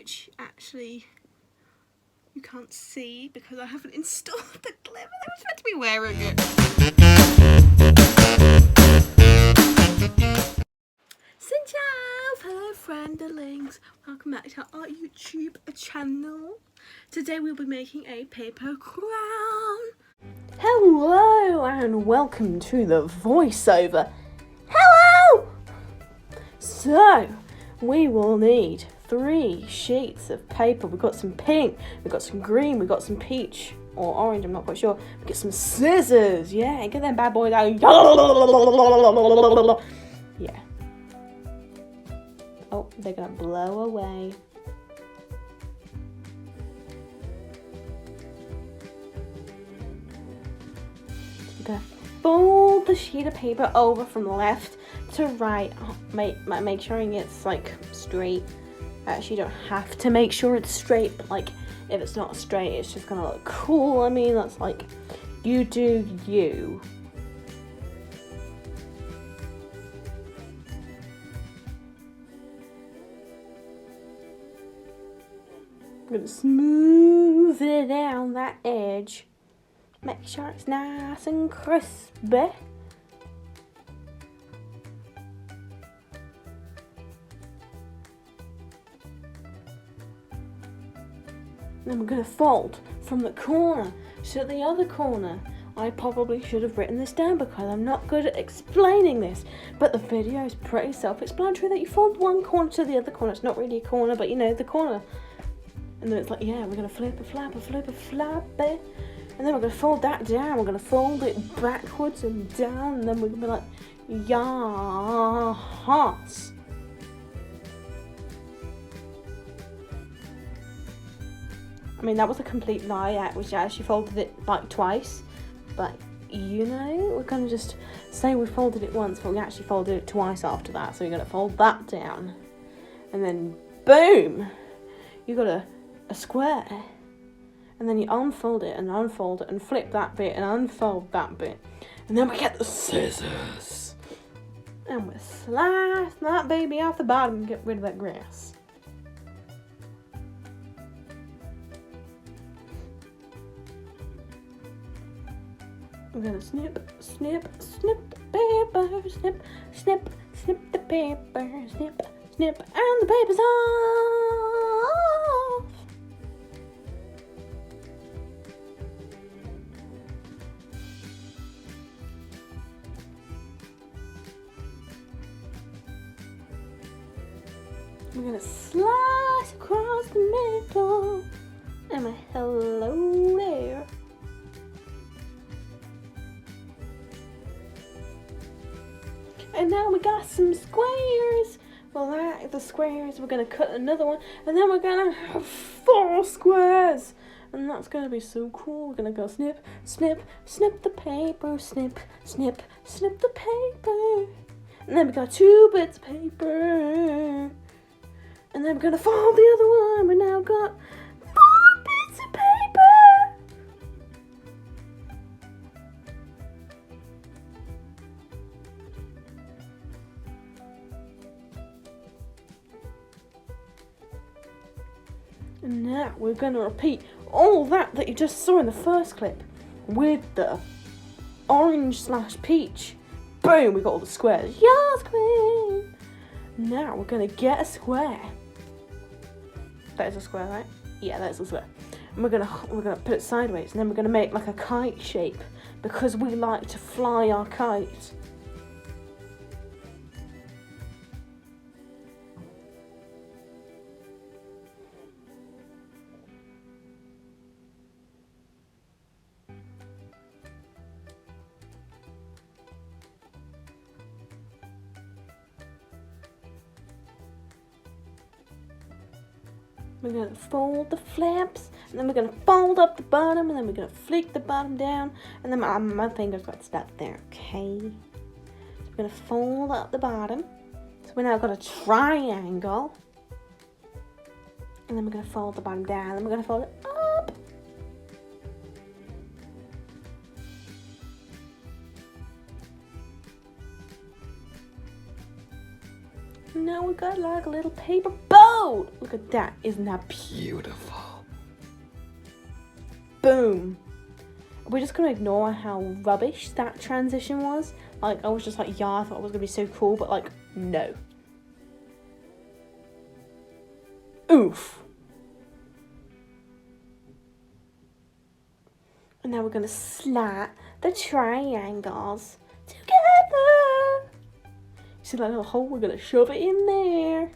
which actually you can't see because I haven't installed the clip and I was meant to be wearing it. So ciao, fellow Friendalings. Welcome back to our YouTube channel. Today we'll be making a paper crown. Hello and welcome to the voiceover. Hello! So, we will need 3 sheets of paper. We've got some pink, we've got some green, we've got some peach or orange, I'm not quite sure. We get some scissors, yeah, get them bad boys out. Yeah. Oh, they're gonna blow away. Gonna fold the sheet of paper over from left to right. Make sure it's like straight. Actually, you don't have to make sure it's straight, but like if it's not straight, it's just gonna look cool. I mean, that's like you do you. I'm gonna smooth it down that edge. Make sure it's nice and crispy. Then we're going to fold from the corner to the other corner. I probably should have written this down because I'm not good at explaining this. But the video is pretty self-explanatory that you fold one corner to the other corner. It's not really a corner, but you know, the corner. And then it's like, yeah, we're going to flip a flap, it. And then we're going to fold that down. We're going to fold it backwards and down. And then we're going to be like, yes. I mean, that was a complete lie. I actually folded it like twice. But, you know, we're going to just say we folded it once, but we actually folded it twice after that. So you're going to fold that down. And then, boom, you got a square. And then you unfold it and unfold it and flip that bit and unfold that bit. And then we get the scissors. And we slice that baby off the bottom and get rid of that grass. We're gonna snip the paper, snip the paper, snip, and the paper's off. We're gonna slice across the middle. And my hello there. And now we got some squares. Well, that the squares, we're gonna cut another one, and then we're gonna have 4 squares. And that's gonna be so cool. We're gonna go snip the paper, snip the paper. And then we got 2 bits of paper. And then we're going to fold the other one. We now got 4 bits of paper. And now we're going to repeat all that you just saw in the first clip with the orange/peach. Boom, we got all the squares. Yes, queen. Now we're going to get a square. That is a square, right? Yeah, that is a square. And we're gonna put it sideways, and then we're gonna make like a kite shape because we like to fly our kite. We're going to fold the flaps, and then we're going to fold up the bottom, and then we're going to flick the bottom down, and then my finger's got stuck there, okay? So we're going to fold up the bottom. So we now got a triangle. And then we're going to fold the bottom down, and then we're going to fold it up. Now we got like a little paper bow. fold. Look at that. Isn't that beautiful? Boom. We're just going to ignore how rubbish that transition was. Like, I was just like, yeah, I thought it was going to be so cool, but like, no. Oof. And now we're going to slat the triangles together. See that little hole? We're going to shove it in there.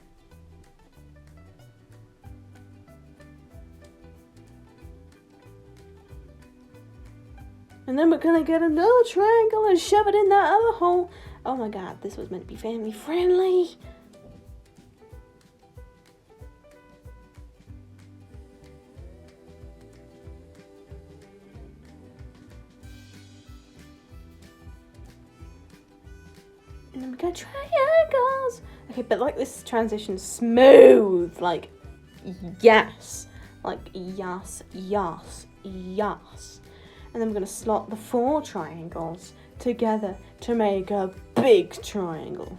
And then we're going to get another triangle and shove it in that other hole. Oh my god, this was meant to be family friendly. And then we got triangles. Okay, but like this transition smooth. Like, yes. Like, yes, yes, yes. And then we're going to slot the 4 triangles together to make a big triangle.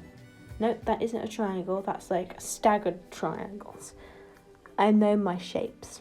No, that isn't a triangle. That's like staggered triangles. I know my shapes.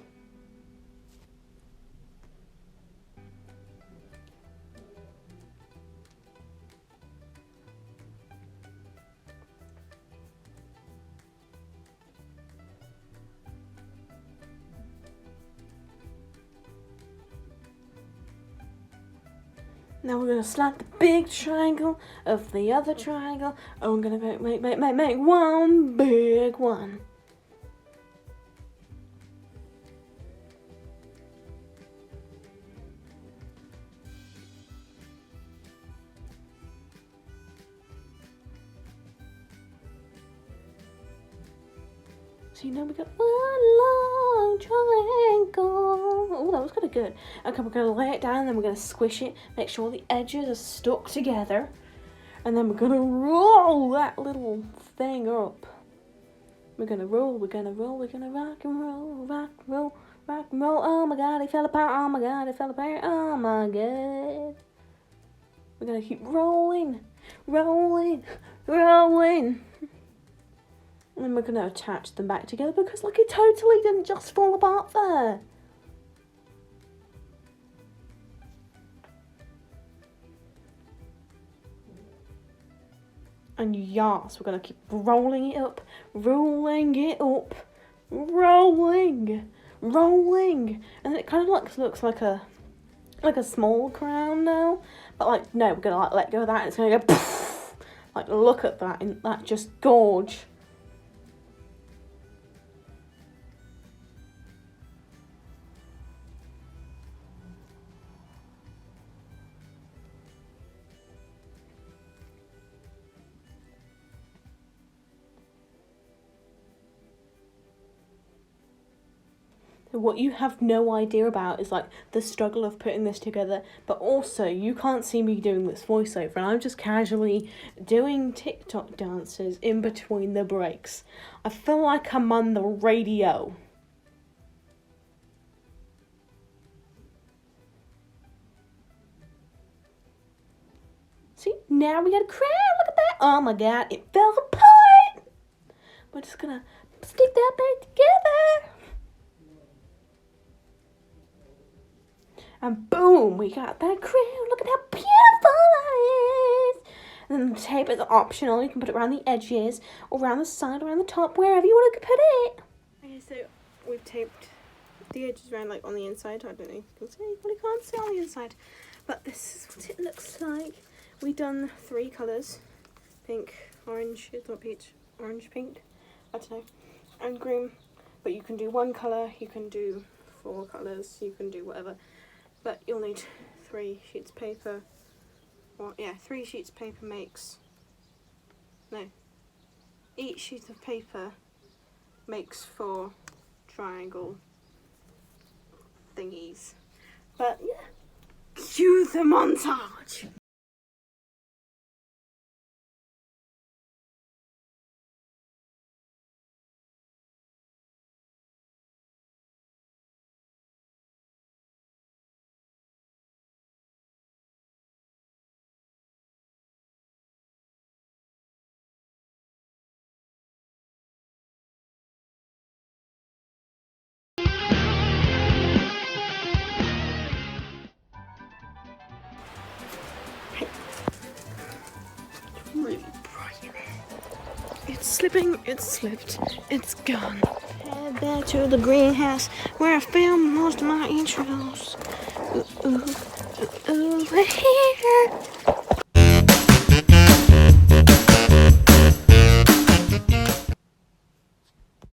Now we're going to slat the big triangle of the other triangle, and we're going to make one big one. So you know we got one long triangle. Oh, that was kind of good. Okay, we're going to lay it down, and then we're going to squish it, make sure the edges are stuck together. And then we're going to roll that little thing up. We're going to roll, we're going to roll, we're going to rock and roll, rock, roll, rock and roll. Oh my god, it fell apart. Oh my god, it fell apart. Oh my god. We're going to keep rolling, rolling, rolling. And then we're going to attach them back together because, like, it totally didn't just fall apart there. And yes, we're going to keep rolling it up, rolling it up, rolling, rolling. And it kind of looks like a small crown now. But, like, no, we're going to, like, let go of that and it's going to go poof. Like, look at that, and that just gorge. What you have no idea about is like the struggle of putting this together, but also you can't see me doing this voiceover and I'm just casually doing TikTok dances in between the breaks. I feel like I'm on the radio. See, now we got a crown, look at that. Oh my god, it fell apart. We're just gonna stick that back together. And boom, we got that crown. Look at how beautiful that is. And then the tape is optional. You can put it around the edges, or around the side, around the top, wherever you want to put it. Okay, so we've taped the edges around, like, on the inside. I don't know if you can see. You probably can't see on the inside. But this is what it looks like. We've done 3 colours. Pink, orange, it's not peach, orange, pink, I don't know, and green. But you can do 1 colour, you can do 4 colours, you can do whatever. But you'll need 3 sheets of paper. Well, yeah, 3 sheets of paper makes... No. Each sheet of paper makes 4 triangle thingies. But, yeah. Cue the montage! slipping, it's slipped, it's gone. Head back to the greenhouse where I filmed most of my intros. Ooh, ooh, ooh, over here.